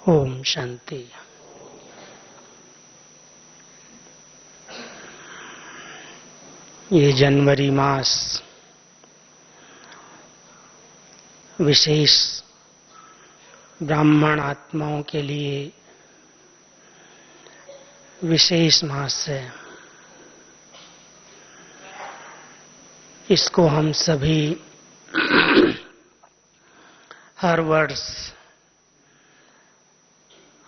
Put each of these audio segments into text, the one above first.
ओम शांति। ये जनवरी मास विशेष ब्राह्मण आत्माओं के लिए विशेष मास है। इसको हम सभी हर वर्ष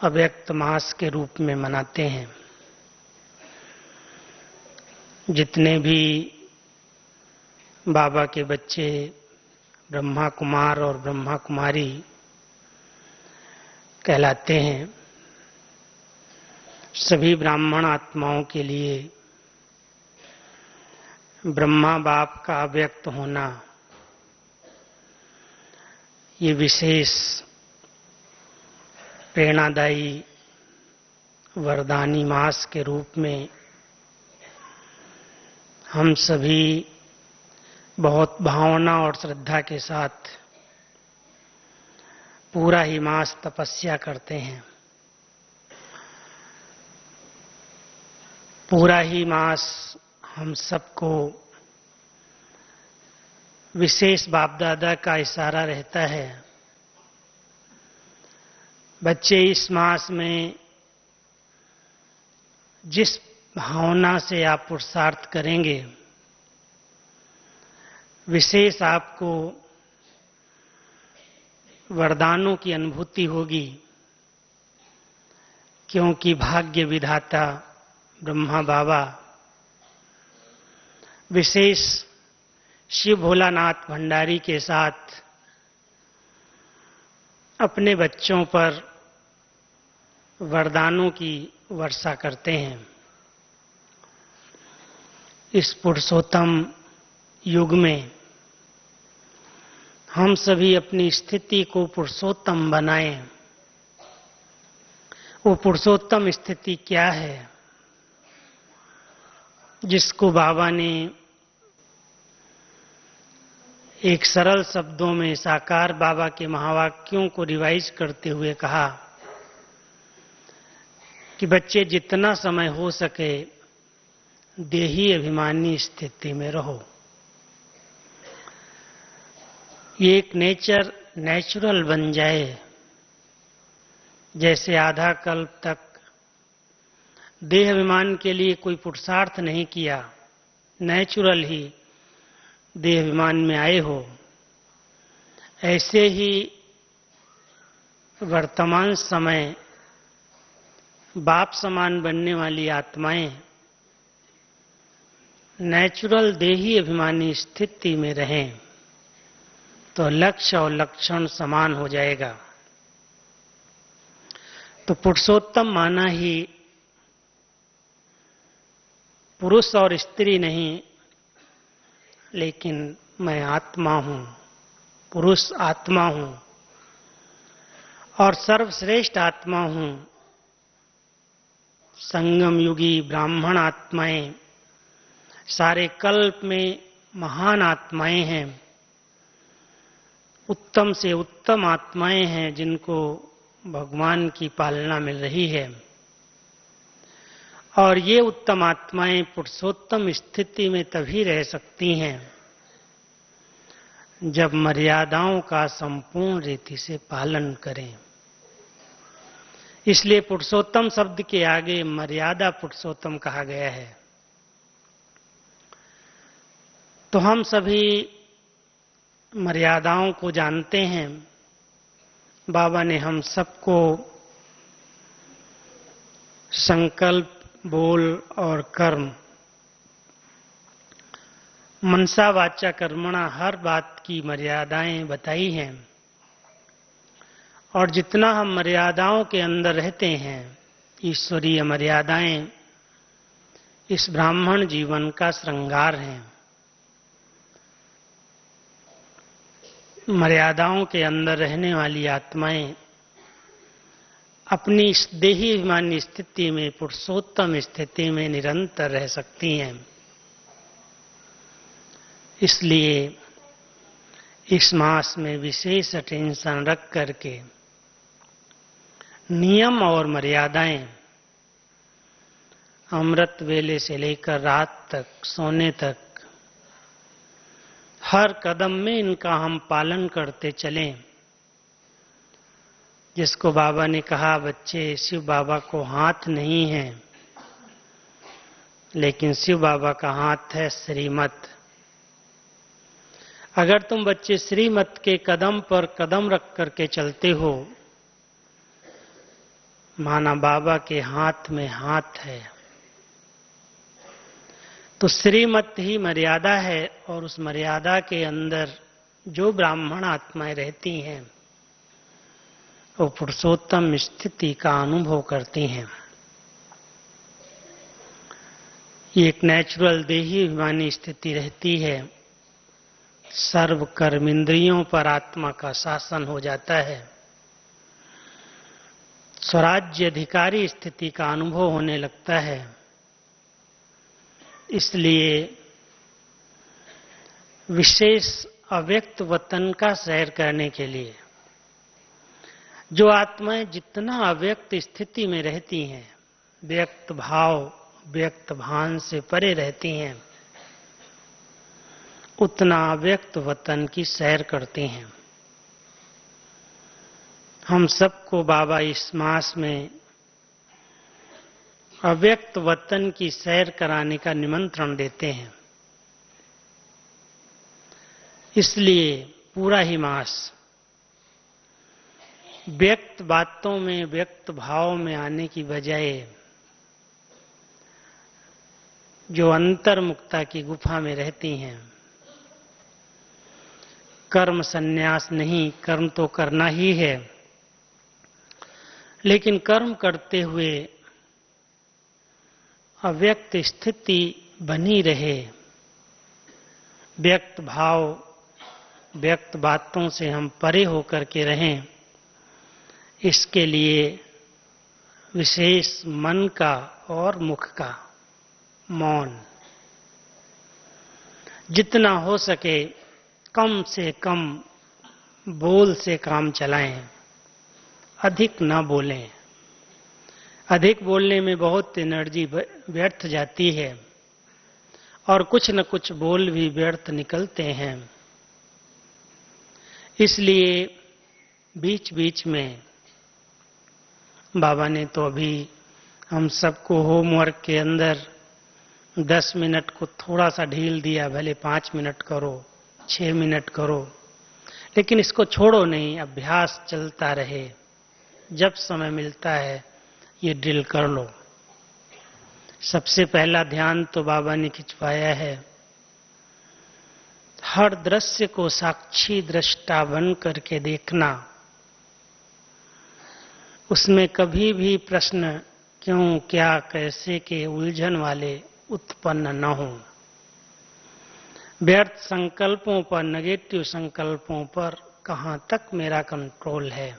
अव्यक्त मास के रूप में मनाते हैं। जितने भी बाबा के बच्चे ब्रह्मा कुमार और ब्रह्मा कुमारी कहलाते हैं, सभी ब्राह्मण आत्माओं के लिए ब्रह्मा बाप का अव्यक्त होना ये विशेष प्रेरणादायी वरदानी मास के रूप में हम सभी बहुत भावना और श्रद्धा के साथ पूरा ही मास तपस्या करते हैं। पूरा ही मास हम सबको विशेष बाप दादा का इशारा रहता है। बच्चे इस मास में जिस भावना से आप पुरुषार्थ करेंगे, विशेष आपको वरदानों की अनुभूति होगी, क्योंकि भाग्य विधाता ब्रह्मा बाबा विशेष शिव भोलानाथ भंडारी के साथ अपने बच्चों पर वरदानों की वर्षा करते हैं। इस पुरुषोत्तम युग में हम सभी अपनी स्थिति को पुरुषोत्तम बनाएं। वो पुरुषोत्तम स्थिति क्या है जिसको बाबा ने एक सरल शब्दों में साकार बाबा के महावाक्यों को रिवाइज करते हुए कहा कि बच्चे जितना समय हो सके देही अभिमानी स्थिति में रहो। ये एक नेचुरल बन जाए। जैसे आधा कल्प तक देह अभिमान के लिए कोई पुरुषार्थ नहीं किया, नेचुरल ही देह अभिमान में आए हो, ऐसे ही वर्तमान समय बाप समान बनने वाली आत्माएं नेचुरल देही अभिमानी स्थिति में रहें तो लक्ष्य और लक्षण समान हो जाएगा। तो पुरुषोत्तम माना ही पुरुष और स्त्री नहीं, लेकिन मैं आत्मा हूं, पुरुष आत्मा हूं और सर्वश्रेष्ठ आत्मा हूं। संगम युगी ब्राह्मण आत्माएं सारे कल्प में महान आत्माएं हैं, उत्तम से उत्तम आत्माएं हैं जिनको भगवान की पालना मिल रही है। और ये उत्तम आत्माएं पुरुषोत्तम स्थिति में तभी रह सकती हैं जब मर्यादाओं का संपूर्ण रीति से पालन करें। इसलिए पुरुषोत्तम शब्द के आगे मर्यादा पुरुषोत्तम कहा गया है। तो हम सभी मर्यादाओं को जानते हैं। बाबा ने हम सबको संकल्प, बोल और कर्म, मनसा वाचा कर्मणा, हर बात की मर्यादाएं बताई हैं। और जितना हम मर्यादाओं के अंदर रहते हैं, ईश्वरीय मर्यादाएं इस ब्राह्मण जीवन का श्रृंगार हैं। मर्यादाओं के अंदर रहने वाली आत्माएं अपनी इस देही अभिमानी स्थिति में, पुरुषोत्तम स्थिति में निरंतर रह सकती हैं। इसलिए इस मास में विशेष अटेंशन रख करके नियम और मर्यादाएं अमृत वेले से लेकर रात तक सोने तक हर कदम में इनका हम पालन करते चलें। जिसको बाबा ने कहा, बच्चे शिव बाबा को हाथ नहीं है, लेकिन शिव बाबा का हाथ है श्रीमत। अगर तुम बच्चे श्रीमत के कदम पर कदम रख करके चलते हो, माना बाबा के हाथ में हाथ है। तो श्रीमत ही मर्यादा है, और उस मर्यादा के अंदर जो ब्राह्मण आत्माएं रहती हैं वो पुरुषोत्तम स्थिति का अनुभव करती हैं। ये एक नेचुरल देही अभिमानी स्थिति रहती है। सर्व कर्म इंद्रियों पर आत्मा का शासन हो जाता है। स्वराज्य अधिकारी स्थिति का अनुभव होने लगता है। इसलिए विशेष अव्यक्त वतन का सैर करने के लिए जो आत्माएं जितना अव्यक्त स्थिति में रहती हैं, व्यक्त भाव व्यक्त भान से परे रहती हैं, उतना अव्यक्त वतन की सैर करती हैं। हम सबको बाबा इस मास में अव्यक्त वतन की सैर कराने का निमंत्रण देते हैं। इसलिए पूरा ही मास व्यक्त बातों में व्यक्त भाव में आने की बजाय जो अंतर्मुक्ता की गुफा में रहती हैं, कर्म संन्यास नहीं, कर्म तो करना ही है, लेकिन कर्म करते हुए अव्यक्त स्थिति बनी रहे, व्यक्त भाव व्यक्त बातों से हम परे होकर के रहें। इसके लिए विशेष मन का और मुख का मौन, जितना हो सके कम से कम बोल से काम चलाएं, अधिक ना बोलें। अधिक बोलने में बहुत एनर्जी व्यर्थ जाती है और कुछ न कुछ बोल भी व्यर्थ निकलते हैं। इसलिए बीच बीच में बाबा ने तो अभी हम सबको होमवर्क के अंदर 10 मिनट को थोड़ा सा ढील दिया, भले 5 मिनट करो 6 मिनट करो, लेकिन इसको छोड़ो नहीं, अभ्यास चलता रहे। जब समय मिलता है ये ड्रिल कर लो। सबसे पहला ध्यान तो बाबा ने खिंचवाया है, हर दृश्य को साक्षी दृष्टा बन करके देखना। उसमें कभी भी प्रश्न क्यों, क्या, कैसे के उलझन वाले उत्पन्न न हो। व्यर्थ संकल्पों पर, नेगेटिव संकल्पों पर कहां तक मेरा कंट्रोल है।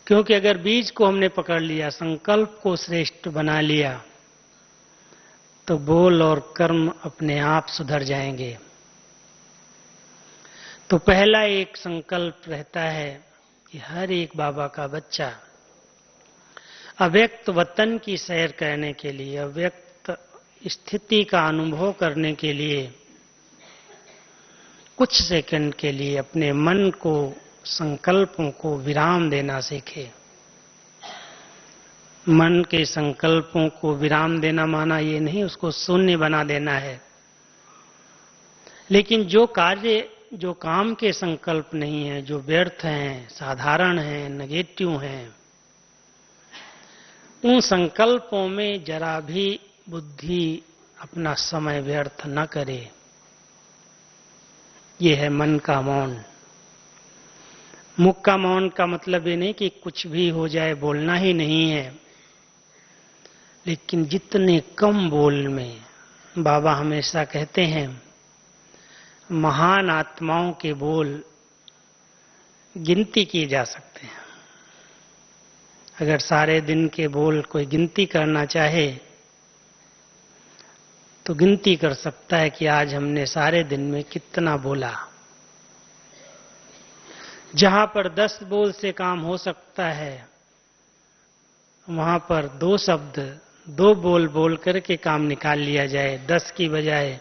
क्योंकि अगर बीज को हमने पकड़ लिया, संकल्प को श्रेष्ठ बना लिया, तो बोल और कर्म अपने आप सुधर जाएंगे। तो पहला एक संकल्प रहता है कि हर एक बाबा का बच्चा अव्यक्त वतन की सैर करने के लिए, अव्यक्त स्थिति का अनुभव करने के लिए कुछ सेकंड के लिए अपने मन को, संकल्पों को विराम देना सीखे। मन के संकल्पों को विराम देना माना ये नहीं उसको शून्य बना देना है, लेकिन जो कार्य, जो काम के संकल्प नहीं है, जो व्यर्थ हैं, साधारण हैं, नेगेटिव हैं, उन संकल्पों में जरा भी बुद्धि अपना समय व्यर्थ न करे। ये है मन का मौन। मुख का मौन का मतलब ये नहीं कि कुछ भी हो जाए, बोलना ही नहीं है, लेकिन जितने कम बोल में, बाबा हमेशा कहते हैं महान आत्माओं के बोल गिनती किए जा सकते हैं। अगर सारे दिन के बोल कोई गिनती करना चाहे तो गिनती कर सकता है कि आज हमने सारे दिन में कितना बोला। जहां पर 10 बोल से काम हो सकता है, वहां पर 2 शब्द 2 बोल बोल करके काम निकाल लिया जाए, 10 की बजाय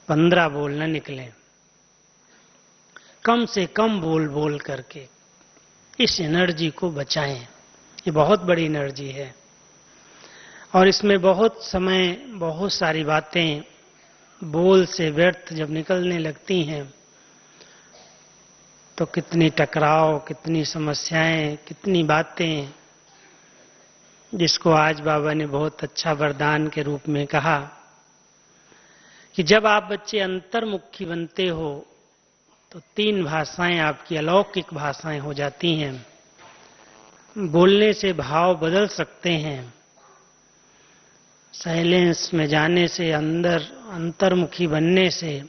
15 बोल न निकले। कम से कम बोल बोल करके इस एनर्जी को बचाएं। ये बहुत बड़ी एनर्जी है और इसमें बहुत समय, बहुत सारी बातें बोल से व्यर्थ जब निकलने लगती हैं तो कितनी टकराव, कितनी समस्याएं, कितनी बातें, जिसको आज बाबा ने बहुत अच्छा वरदान के रूप में कहा कि जब आप बच्चे अंतर्मुखी बनते हो तो 3 भाषाएं आपकी अलौकिक भाषाएं हो जाती हैं। बोलने से भाव बदल सकते हैं, साइलेंस में जाने से, अंदर अंतर्मुखी बनने से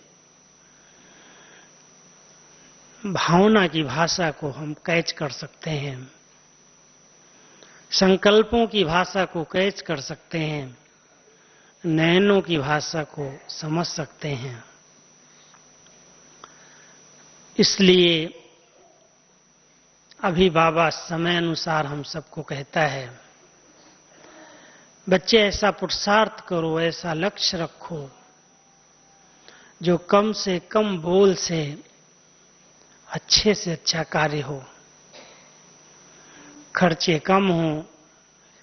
भावना की भाषा को हम कैच कर सकते हैं, संकल्पों की भाषा को कैच कर सकते हैं, नयनों की भाषा को समझ सकते हैं। इसलिए अभी बाबा समय अनुसार हम सबको कहता है, बच्चे ऐसा पुरुषार्थ करो, ऐसा लक्ष्य रखो जो कम से कम बोल से अच्छे से अच्छा कार्य हो, खर्चे कम हो,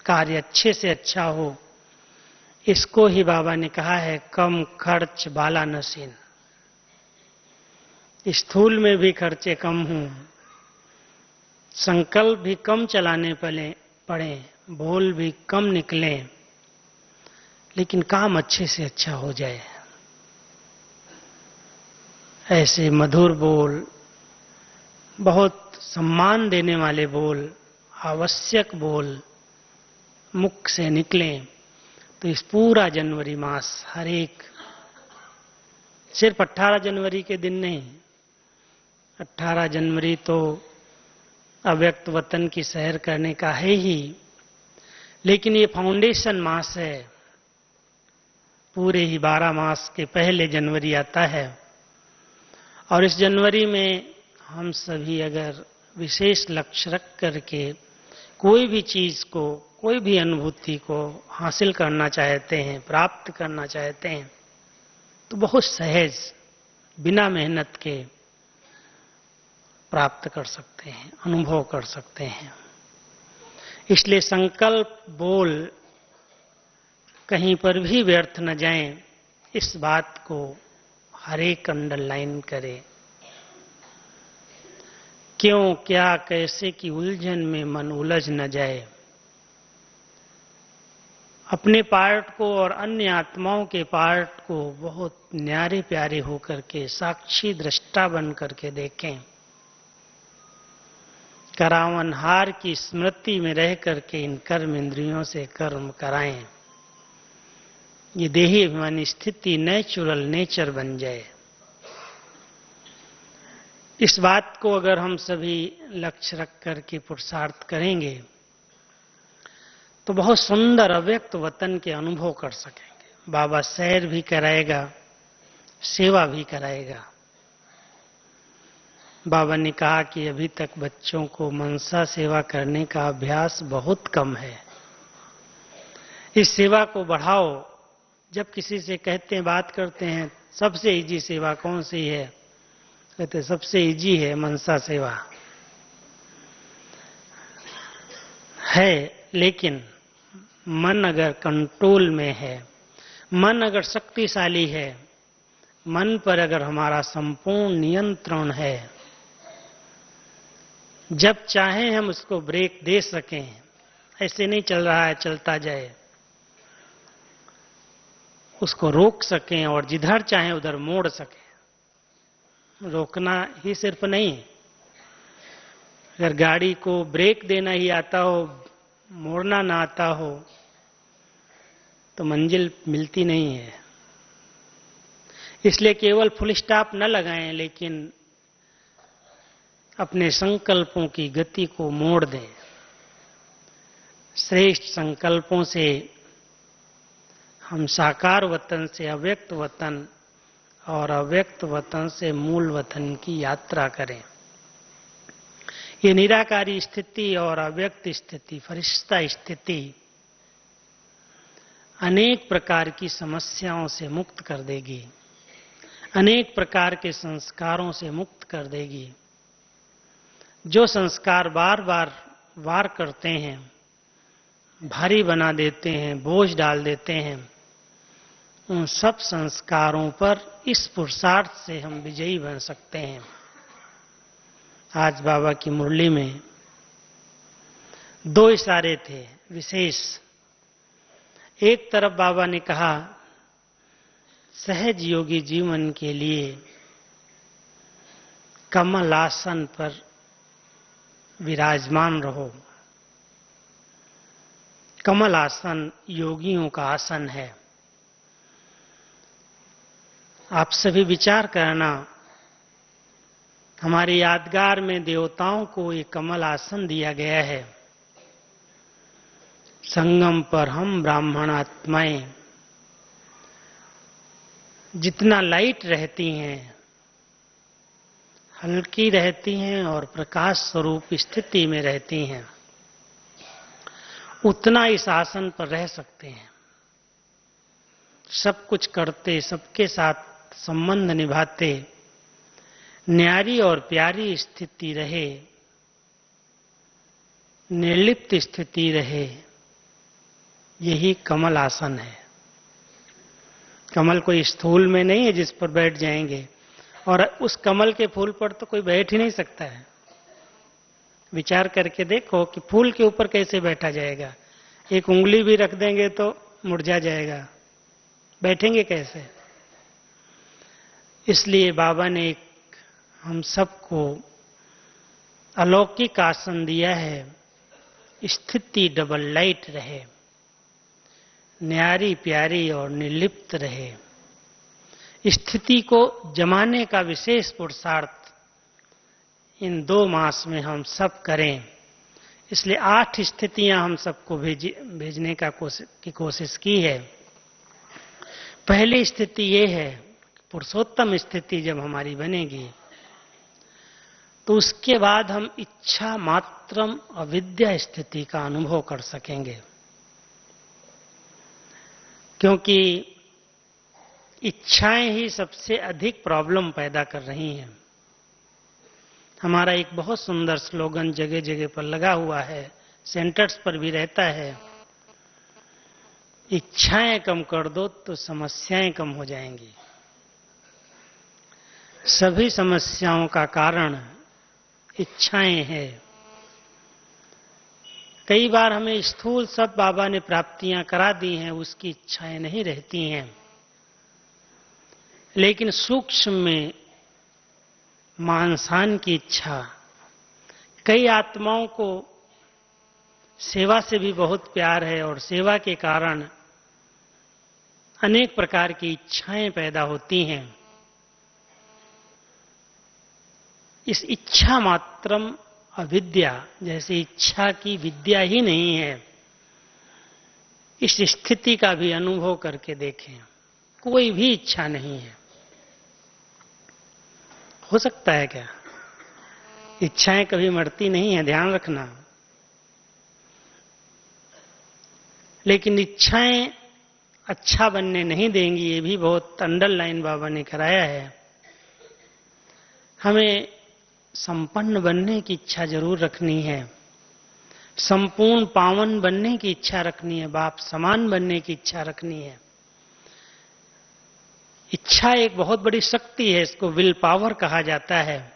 कार्य अच्छे से अच्छा हो। इसको ही बाबा ने कहा है कम खर्च बाला नसीन। स्थूल में भी खर्चे कम हों, संकल्प भी कम चलाने पड़े, बोल भी कम निकले, लेकिन काम अच्छे से अच्छा हो जाए। ऐसे मधुर बोल, बहुत सम्मान देने वाले बोल, आवश्यक बोल मुख से निकलें तो इस पूरा जनवरी मास, हर एक, सिर्फ 18 जनवरी के दिन नहीं, 18 जनवरी तो अव्यक्त वतन की सैर करने का है ही, लेकिन ये फाउंडेशन मास है। पूरे ही 12 मास के पहले जनवरी आता है और इस जनवरी में हम सभी अगर विशेष लक्ष्य रख करके कोई भी चीज को, कोई भी अनुभूति को हासिल करना चाहते हैं, प्राप्त करना चाहते हैं, तो बहुत सहज, बिना मेहनत के प्राप्त कर सकते हैं, अनुभव कर सकते हैं। इसलिए संकल्प, बोल कहीं पर भी व्यर्थ न जाएं, इस बात को हर एक अंडरलाइन करे। क्यों, क्या, कैसे की उलझन में मन उलझ न जाए। अपने पार्ट को और अन्य आत्माओं के पार्ट को बहुत न्यारे प्यारे होकर के, साक्षी दृष्टा बन करके देखें। करावनहार की स्मृति में रह करके इन कर्म इंद्रियों से कर्म कराएं। ये देही अभिमानी स्थिति नेचुरल नेचर बन जाए। इस बात को अगर हम सभी लक्ष्य रख करके पुरुषार्थ करेंगे तो बहुत सुंदर अव्यक्त वतन के अनुभव कर सकेंगे। बाबा सैर भी कराएगा, सेवा भी कराएगा। बाबा ने कहा कि अभी तक बच्चों को मनसा सेवा करने का अभ्यास बहुत कम है। इस सेवा को बढ़ाओ। जब किसी से कहते हैं, बात करते हैं, सबसे इजी सेवा कौन सी है, कहते सबसे इजी है मनसा सेवा है। लेकिन मन अगर कंट्रोल में है, मन अगर शक्तिशाली है, मन पर अगर हमारा संपूर्ण नियंत्रण है, जब चाहे हम उसको ब्रेक दे सकें। ऐसे नहीं चल रहा है, चलता जाए, उसको रोक सकें और जिधर चाहे उधर मोड़ सकें। रोकना ही सिर्फ नहीं, अगर गाड़ी को ब्रेक देना ही आता हो, मोड़ना ना आता हो, तो मंजिल मिलती नहीं है। इसलिए केवल फुल स्टॉप न लगाएं, लेकिन अपने संकल्पों की गति को मोड़ दें। श्रेष्ठ संकल्पों से हम साकार वतन से अव्यक्त वतन और अव्यक्त वतन से मूल वतन की यात्रा करें। ये निराकारी स्थिति और अव्यक्त स्थिति, फरिश्ता स्थिति अनेक प्रकार की समस्याओं से मुक्त कर देगी, अनेक प्रकार के संस्कारों से मुक्त कर देगी। जो संस्कार बार बार वार करते हैं, भारी बना देते हैं, बोझ डाल देते हैं, उन सब संस्कारों पर इस पुरुषार्थ से हम विजयी बन सकते हैं। आज बाबा की मुरली में 2 इशारे थे विशेष। एक तरफ बाबा ने कहा सहज योगी जीवन के लिए कमल आसन पर विराजमान रहो। कमल आसन योगियों का आसन है। आप सभी विचार करना, हमारे यादगार में देवताओं को एक कमल आसन दिया गया है। संगम पर हम ब्राह्मण आत्माएं जितना लाइट रहती हैं, हल्की रहती हैं और प्रकाश स्वरूप स्थिति में रहती हैं, उतना इस आसन पर रह सकते हैं। सब कुछ करते, सबके साथ संबंध निभाते, न्यारी और प्यारी स्थिति रहे, निर्लिप्त स्थिति रहे, यही कमल आसन है। कमल कोई स्थूल में नहीं है जिस पर बैठ जाएंगे, और उस कमल के फूल पर तो कोई बैठ ही नहीं सकता है। विचार करके देखो कि फूल के ऊपर कैसे बैठा जाएगा। एक उंगली भी रख देंगे तो मुरझा जाएगा, बैठेंगे कैसे। इसलिए बाबा ने एक हम सबको अलौकिक आसन दिया है। स्थिति डबल लाइट रहे, न्यारी प्यारी और निर्लिप्त रहे। स्थिति को जमाने का विशेष पुरुषार्थ इन 2 मास में हम सब करें। इसलिए 8 स्थितियां हम सबको भेजने की कोशिश की है। पहली स्थिति ये है, पुरुषोत्तम स्थिति जब हमारी बनेगी तो उसके बाद हम इच्छा मात्रम अविद्या स्थिति का अनुभव कर सकेंगे। क्योंकि इच्छाएं ही सबसे अधिक प्रॉब्लम पैदा कर रही हैं। हमारा एक बहुत सुंदर स्लोगन जगह जगह पर लगा हुआ है, सेंटर्स पर भी रहता है, इच्छाएं कम कर दो तो समस्याएं कम हो जाएंगी। सभी समस्याओं का कारण इच्छाएं हैं। कई बार हमें स्थूल सब बाबा ने प्राप्तियां करा दी हैं, उसकी इच्छाएं नहीं रहती हैं, लेकिन सूक्ष्म में मानसान की इच्छा, कई आत्माओं को सेवा से भी बहुत प्यार है और सेवा के कारण अनेक प्रकार की इच्छाएं पैदा होती हैं। इस इच्छा मात्रम अविद्या, जैसे इच्छा की विद्या ही नहीं है, इस स्थिति का भी अनुभव करके देखें। कोई भी इच्छा नहीं है। हो सकता है क्या? इच्छाएं कभी मरती नहीं है, ध्यान रखना। लेकिन इच्छाएं अच्छा बनने नहीं देंगी, ये भी बहुत अंडरलाइन बाबा ने कराया है। हमें संपन्न बनने की इच्छा जरूर रखनी है, संपूर्ण पावन बनने की इच्छा रखनी है, बाप समान बनने की इच्छा रखनी है। इच्छा एक बहुत बड़ी शक्ति है, इसको विल पावर कहा जाता है।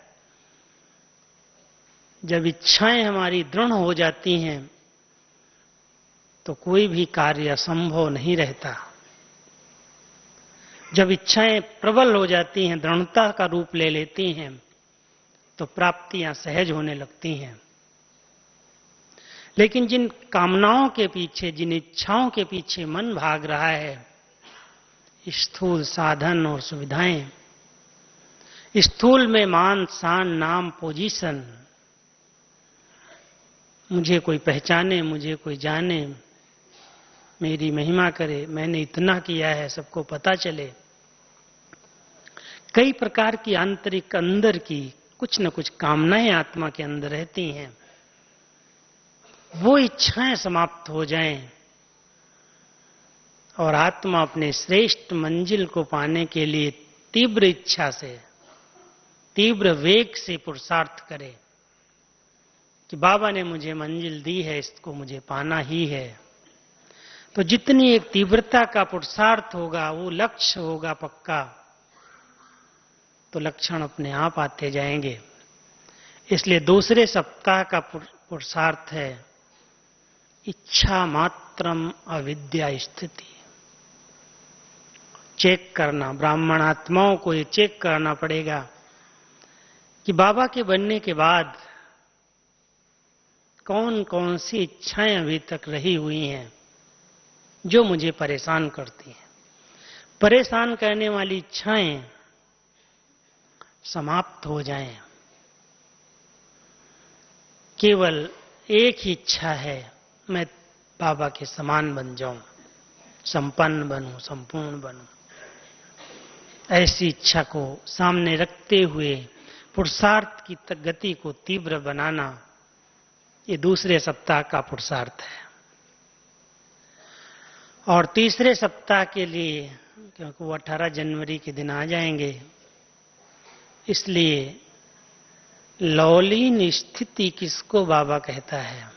जब इच्छाएं हमारी दृढ़ हो जाती हैं तो कोई भी कार्य असंभव नहीं रहता। जब इच्छाएं प्रबल हो जाती हैं, दृढ़ता का रूप ले लेती हैं, तो प्राप्तियां सहज होने लगती हैं। लेकिन जिन कामनाओं के पीछे, जिन इच्छाओं के पीछे मन भाग रहा है, स्थूल साधन और सुविधाएं, स्थूल में मान शान नाम पोजीशन, मुझे कोई पहचाने, मुझे कोई जाने, मेरी महिमा करे, मैंने इतना किया है, सबको पता चले। कई प्रकार की आंतरिक अंदर की कुछ न कुछ कामनाएं आत्मा के अंदर रहती हैं, वो इच्छाएं समाप्त हो जाएं और आत्मा अपने श्रेष्ठ मंजिल को पाने के लिए तीव्र इच्छा से, तीव्र वेग से पुरुषार्थ करे कि बाबा ने मुझे मंजिल दी है, इसको मुझे पाना ही है। तो जितनी एक तीव्रता का पुरुषार्थ होगा, वो लक्ष्य होगा पक्का, तो लक्षण अपने आप आते जाएंगे। इसलिए दूसरे सप्ताह का पुरुषार्थ है इच्छा मात्रम अविद्या स्थिति। चेक करना, ब्राह्मण आत्माओं को ये चेक करना पड़ेगा कि बाबा के बनने के बाद कौन कौन सी इच्छाएं अभी तक रही हुई हैं जो मुझे परेशान करती हैं। परेशान करने वाली इच्छाएं समाप्त हो जाएं। केवल एक ही इच्छा है, मैं बाबा के समान बन जाऊं, संपन्न बनूं, संपूर्ण बनूं। ऐसी इच्छा को सामने रखते हुए पुरुषार्थ की गति को तीव्र बनाना, ये दूसरे सप्ताह का पुरुषार्थ है। और तीसरे सप्ताह के लिए, क्योंकि वो 18 जनवरी के दिन आ जाएंगे, इसलिए लौलीन स्थिति किसको बाबा कहता है?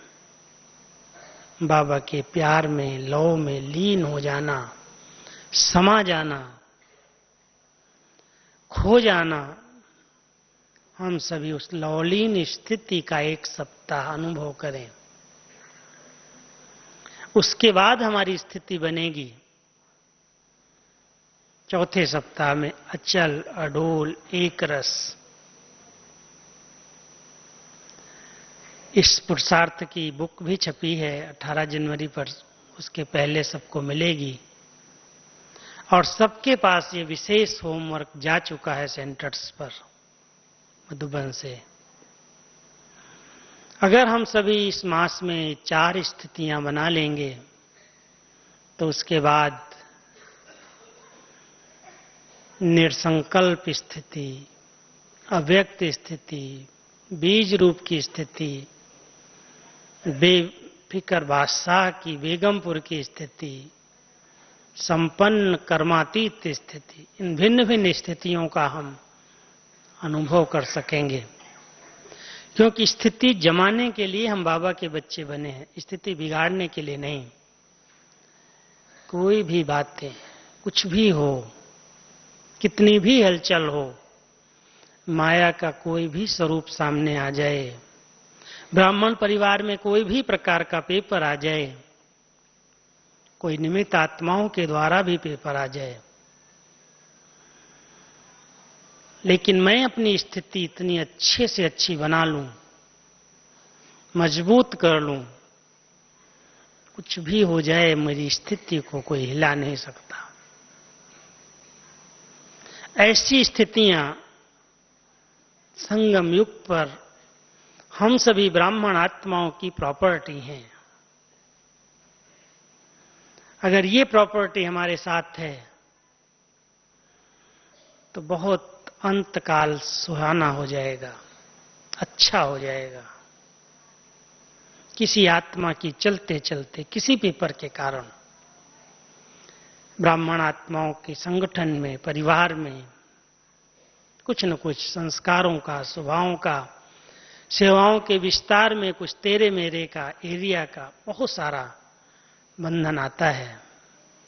बाबा के प्यार में, लौ में लीन हो जाना, समा जाना, खो जाना। हम सभी उस लौलीन स्थिति का एक सप्ताह अनुभव करें। उसके बाद हमारी स्थिति बनेगी चौथे सप्ताह में अचल, अडोल, एक रस। इस पुरुषार्थ की बुक भी छपी है 18 जनवरी पर, उसके पहले सबको मिलेगी। और सबके पास ये विशेष होमवर्क जा चुका है सेंटर्स पर मधुबन से। अगर हम सभी इस मास में 4 स्थितियां बना लेंगे तो उसके बाद निर्संकल्प स्थिति, अव्यक्त स्थिति, बीज रूप की स्थिति, बेफिक्र बादशाह की बेगमपुर की स्थिति, संपन्न कर्मातीत स्थिति, इन भिन्न भिन्न स्थितियों का हम अनुभव कर सकेंगे। क्योंकि स्थिति जमाने के लिए हम बाबा के बच्चे बने हैं, स्थिति बिगाड़ने के लिए नहीं। कोई भी बातें, कुछ भी हो, कितनी भी हलचल हो, माया का कोई भी स्वरूप सामने आ जाए, ब्राह्मण परिवार में कोई भी प्रकार का पेपर आ जाए, कोई निमित्त आत्माओं के द्वारा भी पेपर आ जाए, लेकिन मैं अपनी स्थिति इतनी अच्छे से अच्छी बना लूं, मजबूत कर लूं, कुछ भी हो जाए मेरी स्थिति को कोई हिला नहीं सकता। ऐसी स्थितियां संगम युग पर हम सभी ब्राह्मण आत्माओं की प्रॉपर्टी हैं। अगर ये प्रॉपर्टी हमारे साथ है तो बहुत अंतकाल सुहाना हो जाएगा, अच्छा हो जाएगा। किसी आत्मा की चलते चलते किसी पेपर के कारण ब्राह्मण आत्माओं के संगठन में, परिवार में कुछ न कुछ संस्कारों का, स्वभावों का, सेवाओं के विस्तार में कुछ तेरे मेरे का, एरिया का बहुत सारा बंधन आता है,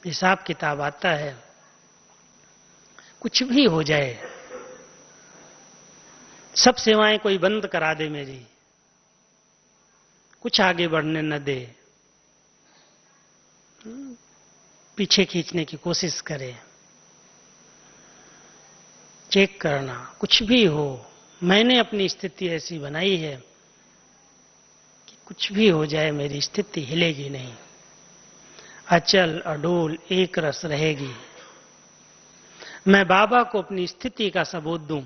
हिसाब किताब आता है। कुछ भी हो जाए, सब सेवाएं कोई बंद करा दे मेरी, कुछ आगे बढ़ने न दे, पीछे खींचने की कोशिश करे, चेक करना, कुछ भी हो, मैंने अपनी स्थिति ऐसी बनाई है कि कुछ भी हो जाए मेरी स्थिति हिलेगी नहीं, अचल अडोल एक रस रहेगी। मैं बाबा को अपनी स्थिति का सबूत दूं।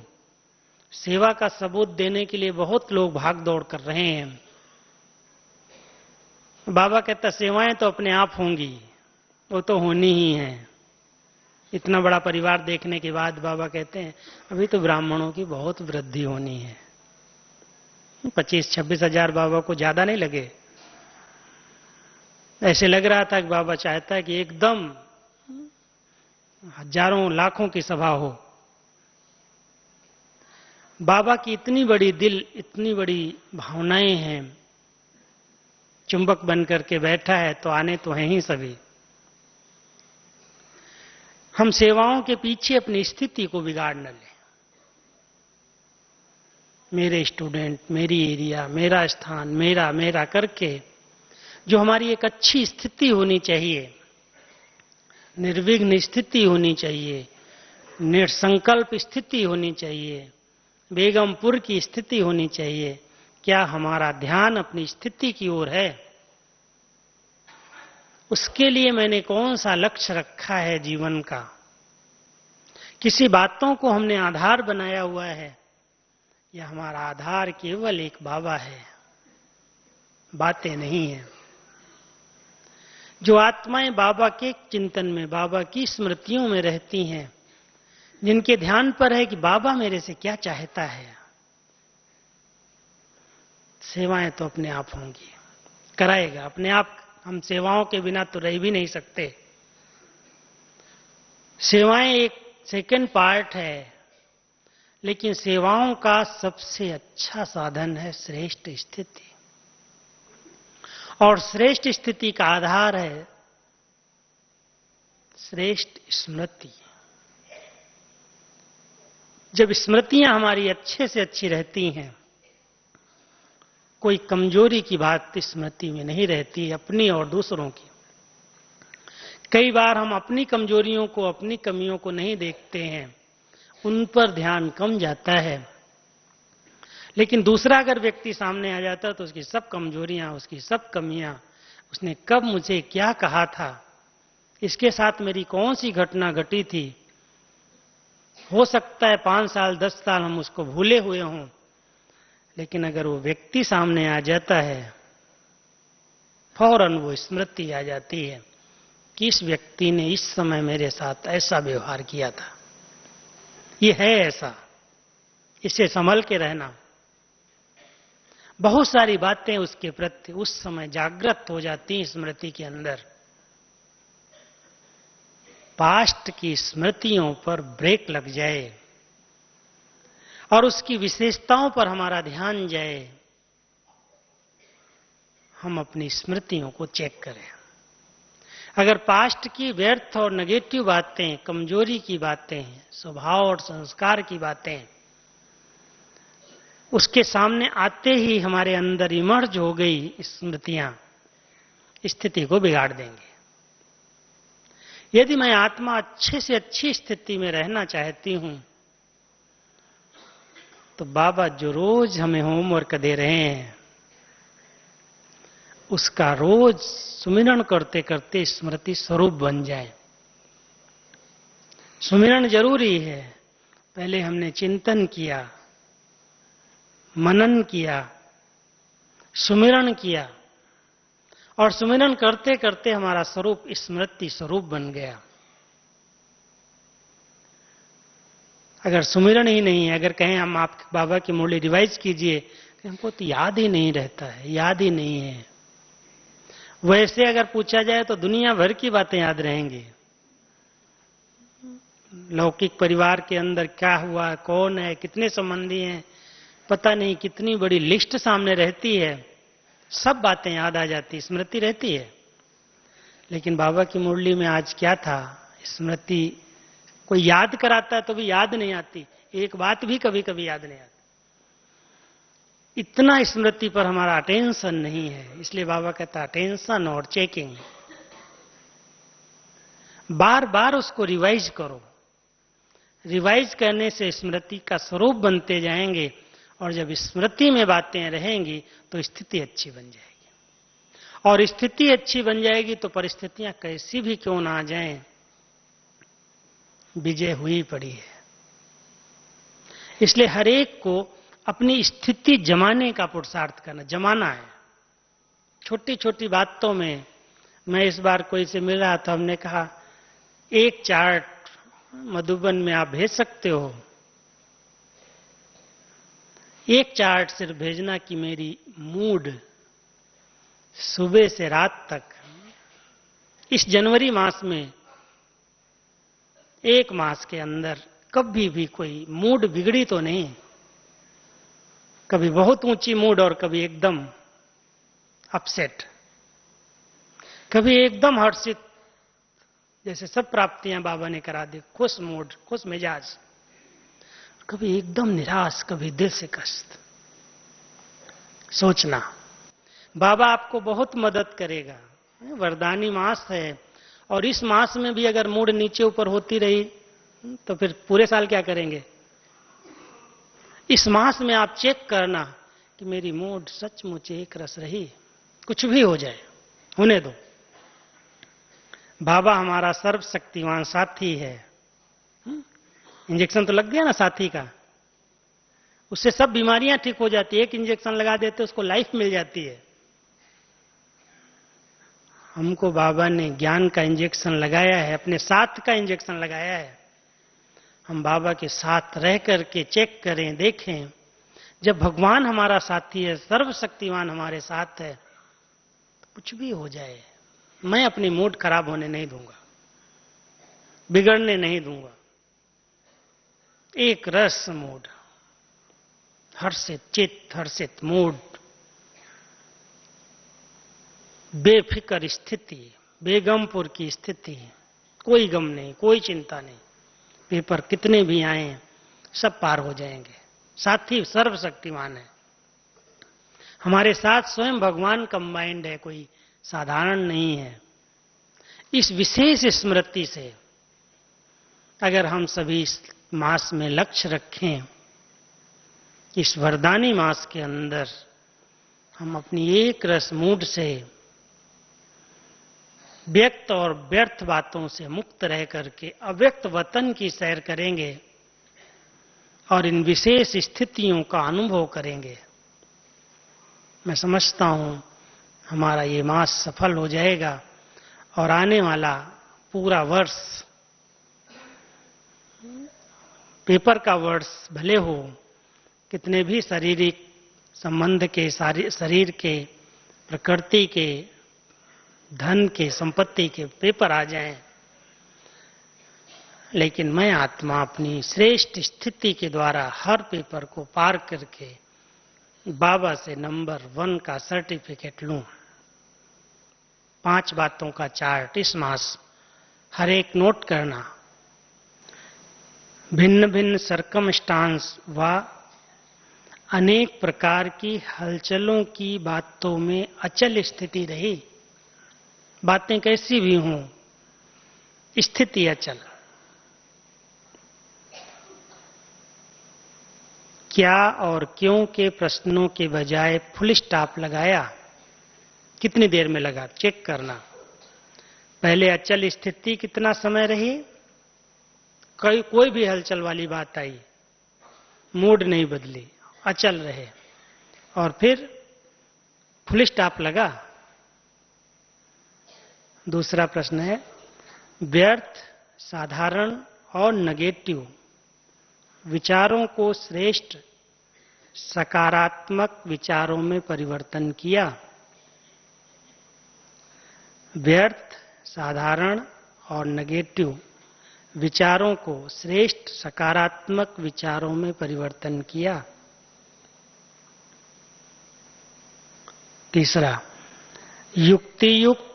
सेवा का सबूत देने के लिए बहुत लोग भाग दौड़ कर रहे हैं। बाबा कहता सेवाएं तो अपने आप होंगी, वो तो होनी ही है, इतना बड़ा परिवार देखने के बाद बाबा कहते हैं अभी तो ब्राह्मणों की बहुत वृद्धि होनी है। 25-26 हजार बाबा को ज्यादा नहीं लगे। ऐसे लग रहा था कि बाबा चाहता है कि एकदम हजारों लाखों की सभा हो। बाबा की इतनी बड़ी दिल, इतनी बड़ी भावनाएं हैं, चुंबक बन करके बैठा है तो आने तो हैं ही सभी। हम सेवाओं के पीछे अपनी स्थिति को बिगाड़ न लें। मेरे स्टूडेंट, मेरी एरिया, मेरा स्थान, मेरा मेरा करके जो हमारी एक अच्छी स्थिति होनी चाहिए, निर्विघ्न स्थिति होनी चाहिए, निसंकल्प स्थिति होनी चाहिए, बेगमपुर की स्थिति होनी चाहिए, क्या हमारा ध्यान अपनी स्थिति की ओर है? उसके लिए मैंने कौन सा लक्ष्य रखा है जीवन का? किसी बातों को हमने आधार बनाया हुआ है या हमारा आधार केवल एक बाबा है, बातें नहीं है? जो आत्माएं बाबा के चिंतन में, बाबा की स्मृतियों में रहती हैं, जिनके ध्यान पर है कि बाबा मेरे से क्या चाहता है, सेवाएं तो अपने आप होंगी, कराएगा अपने आप। हम सेवाओं के बिना तो रह भी नहीं सकते। सेवाएं एक सेकंड पार्ट है, लेकिन सेवाओं का सबसे अच्छा साधन है श्रेष्ठ स्थिति, और श्रेष्ठ स्थिति का आधार है श्रेष्ठ स्मृति। जब स्मृतियां हमारी अच्छे से अच्छी रहती हैं, कोई कमजोरी की बात स्मृति में नहीं रहती, अपनी और दूसरों की। कई बार हम अपनी कमजोरियों को, अपनी कमियों को नहीं देखते हैं, उन पर ध्यान कम जाता है। लेकिन दूसरा अगर व्यक्ति सामने आ जाता है तो उसकी सब कमजोरियां, उसकी सब कमियां, उसने कब मुझे क्या कहा था, इसके साथ मेरी कौन सी घटना घटी थी, हो सकता है 5 साल 10 साल हम उसको भूले हुए हों, लेकिन अगर वो व्यक्ति सामने आ जाता है, फौरन वो स्मृति आ जाती है कि इस व्यक्ति ने इस समय मेरे साथ ऐसा व्यवहार किया था, ये है ऐसा, इसे संभल के रहना। बहुत सारी बातें उसके प्रति उस समय जागृत हो जाती हैं स्मृति के अंदर। पास्ट की स्मृतियों पर ब्रेक लग जाए और उसकी विशेषताओं पर हमारा ध्यान जाए, हम अपनी स्मृतियों को चेक करें। अगर पास्ट की व्यर्थ और नेगेटिव बातें, कमजोरी की बातें, स्वभाव और संस्कार की बातें उसके सामने आते ही हमारे अंदर इमर्ज हो गई स्मृतियां, स्थिति को बिगाड़ देंगे। यदि मैं आत्मा अच्छे से अच्छी स्थिति में रहना चाहती हूं, तो बाबा जो रोज हमें होमवर्क दे रहे हैं, उसका रोज सुमिरन करते करते स्मृति स्वरूप बन जाए। सुमिरन जरूरी है। पहले हमने चिंतन किया, मनन किया, सुमिरन किया, और सुमिरन करते करते हमारा स्वरूप स्मृति स्वरूप बन गया। अगर सुमिरन ही नहीं है, अगर कहें हम आप बाबा की मुरली रिवाइज कीजिए, हमको तो याद ही नहीं रहता है, याद ही नहीं है। वैसे अगर पूछा जाए तो दुनिया भर की बातें याद रहेंगी। लौकिक परिवार के अंदर क्या हुआ, कौन है, कितने संबंधी हैं, पता नहीं, कितनी बड़ी लिस्ट सामने रहती है, सब बातें याद आ जाती, स्मृति रहती है। लेकिन बाबा की मुरली में आज क्या था, स्मृति कोई याद कराता है तो भी याद नहीं आती, एक बात भी कभी कभी याद नहीं आती। इतना स्मृति पर हमारा अटेंशन नहीं है। इसलिए बाबा कहता अटेंशन और चेकिंग, बार बार उसको रिवाइज करो। रिवाइज करने से स्मृति का स्वरूप बनते जाएंगे, और जब स्मृति में बातें रहेंगी तो स्थिति अच्छी बन जाएगी, और स्थिति अच्छी बन जाएगी तो परिस्थितियां कैसी भी क्यों ना आ जाएं, विजय हुई पड़ी है। इसलिए हर एक को अपनी स्थिति जमाने का पुरुषार्थ करना, जमाना है। छोटी छोटी बातों में, मैं इस बार कोई से मिल रहा था, हमने कहा एक चार्ट मधुबन में आप भेज सकते हो। एक चार्ट सिर्फ भेजना कि मेरी मूड सुबह से रात तक इस जनवरी मास में, एक मास के अंदर कभी भी कोई मूड बिगड़ी तो नहीं। कभी बहुत ऊंची मूड और कभी एकदम अपसेट, कभी एकदम हर्षित, जैसे सब प्राप्तियां बाबा ने करा दी, खुश मूड, खुश मिजाज, कभी एकदम निराश, कभी दिल से कष्ट। सोचना, बाबा आपको बहुत मदद करेगा। वरदानी मास है, और इस मास में भी अगर मूड नीचे ऊपर होती रही तो फिर पूरे साल क्या करेंगे। इस मास में आप चेक करना कि मेरी मूड सचमुच एक रस रही, कुछ भी हो जाए होने दो। बाबा हमारा सर्वशक्तिमान साथी है। इंजेक्शन तो लग गया ना साथी का, उससे सब बीमारियां ठीक हो जाती है। एक इंजेक्शन लगा देते उसको लाइफ मिल जाती है। हमको बाबा ने ज्ञान का इंजेक्शन लगाया है, अपने साथ का इंजेक्शन लगाया है। हम बाबा के साथ रह करके चेक करें, देखें। जब भगवान हमारा साथी है, सर्वशक्तिमान हमारे साथ है, तो कुछ भी हो जाए मैं अपनी मूड खराब होने नहीं दूंगा, बिगड़ने नहीं दूंगा। एक रस मूड, हर्षित चित्त, हर्षित मूड, बेफिक्र स्थिति, बेगमपुर की स्थिति, कोई गम नहीं, कोई चिंता नहीं। पेपर कितने भी आए सब पार हो जाएंगे। साथी सर्वशक्तिमान है, हमारे साथ स्वयं भगवान कंबाइंड है, कोई साधारण नहीं है। इस विशेष स्मृति से अगर हम सभी इस मास में लक्ष्य रखें, इस वरदानी मास के अंदर हम अपनी एक रस मूड से, व्यक्त और व्यर्थ बातों से मुक्त रह करके अव्यक्त वतन की सैर करेंगे और इन विशेष स्थितियों का अनुभव करेंगे, मैं समझता हूं हमारा ये मास सफल हो जाएगा। और आने वाला पूरा वर्ष, पेपर का वर्ष भले हो, कितने भी शारीरिक संबंध के, शरीर के, प्रकृति के, धन के, संपत्ति के पेपर आ जाएं, लेकिन मैं आत्मा अपनी श्रेष्ठ स्थिति के द्वारा हर पेपर को पार करके बाबा से नंबर 1 का सर्टिफिकेट लूं। 5 बातों का चार्ट इस मास हर एक नोट करना। भिन्न भिन्न सरकमस्टांस व अनेक प्रकार की हलचलों की बातों में अचल स्थिति रही। बातें कैसी भी हों, स्थिति अचल। क्या और क्यों के प्रश्नों के बजाय फुल स्टॉप लगाया। कितनी देर में लगा, चेक करना। पहले अचल स्थिति कितना समय रही, कोई भी हलचल वाली बात आई, मूड नहीं बदली, अचल रहे, और फिर फुल स्टॉप लगा। दूसरा प्रश्न है, व्यर्थ, साधारण और नेगेटिव विचारों को श्रेष्ठ सकारात्मक विचारों में परिवर्तन किया। व्यर्थ, साधारण और नेगेटिव विचारों को श्रेष्ठ सकारात्मक विचारों में परिवर्तन किया। तीसरा, युक्तियुक्त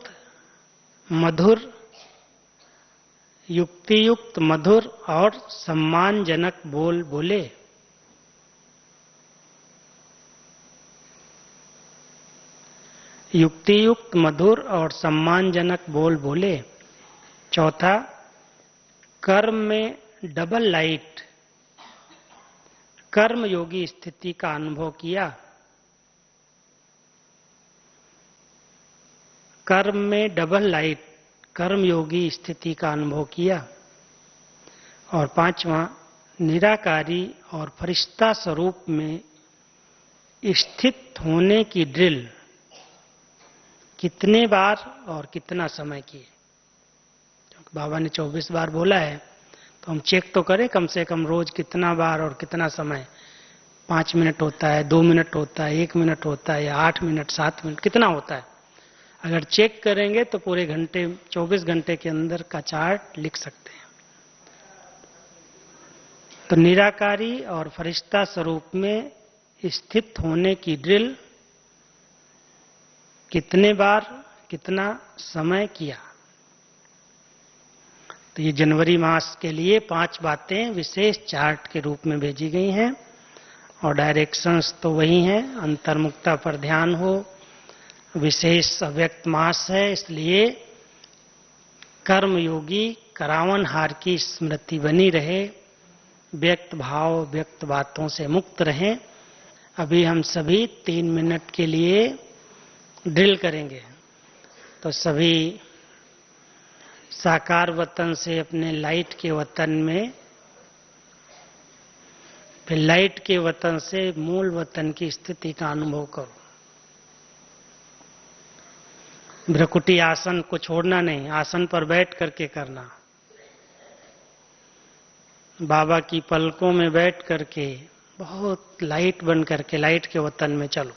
मधुर और सम्मानजनक बोल बोले। युक्तियुक्त मधुर और सम्मानजनक बोल बोले। चौथा, कर्म में डबल लाइट, कर्म योगी स्थिति का अनुभव किया। कर्म में डबल लाइट, कर्म योगी स्थिति का अनुभव किया। और पांचवा, निराकारी और फरिश्ता स्वरूप में स्थित होने की ड्रिल कितने बार और कितना समय किए। क्योंकि बाबा ने 24 बार बोला है, तो हम चेक तो करें कम से कम रोज कितना बार और कितना समय, 5 मिनट होता है, 2 मिनट होता है, 1 मिनट होता है, या 8 मिनट, 7 मिनट, कितना होता है। अगर चेक करेंगे तो पूरे घंटे, 24 घंटे के अंदर का चार्ट लिख सकते हैं। तो निराकारी और फरिश्ता स्वरूप में स्थित होने की ड्रिल कितने बार, कितना समय किया। तो ये जनवरी मास के लिए 5 बातें विशेष चार्ट के रूप में भेजी गई हैं और डायरेक्शंस तो वही हैं। अंतर्मुखता पर ध्यान हो, विशेष अव्यक्त मास है, इसलिए कर्मयोगी करावनहार की स्मृति बनी रहे, व्यक्त भाव, व्यक्त बातों से मुक्त रहें। अभी हम सभी 3 मिनट के लिए ड्रिल करेंगे। तो सभी साकार वतन से अपने लाइट के वतन में, फिर लाइट के वतन से मूल वतन की स्थिति का अनुभव करो। भ्रकुटी आसन को छोड़ना नहीं, आसन पर बैठ करके करना। बाबा की पलकों में बैठ करके बहुत लाइट बन करके लाइट के वतन में चलो।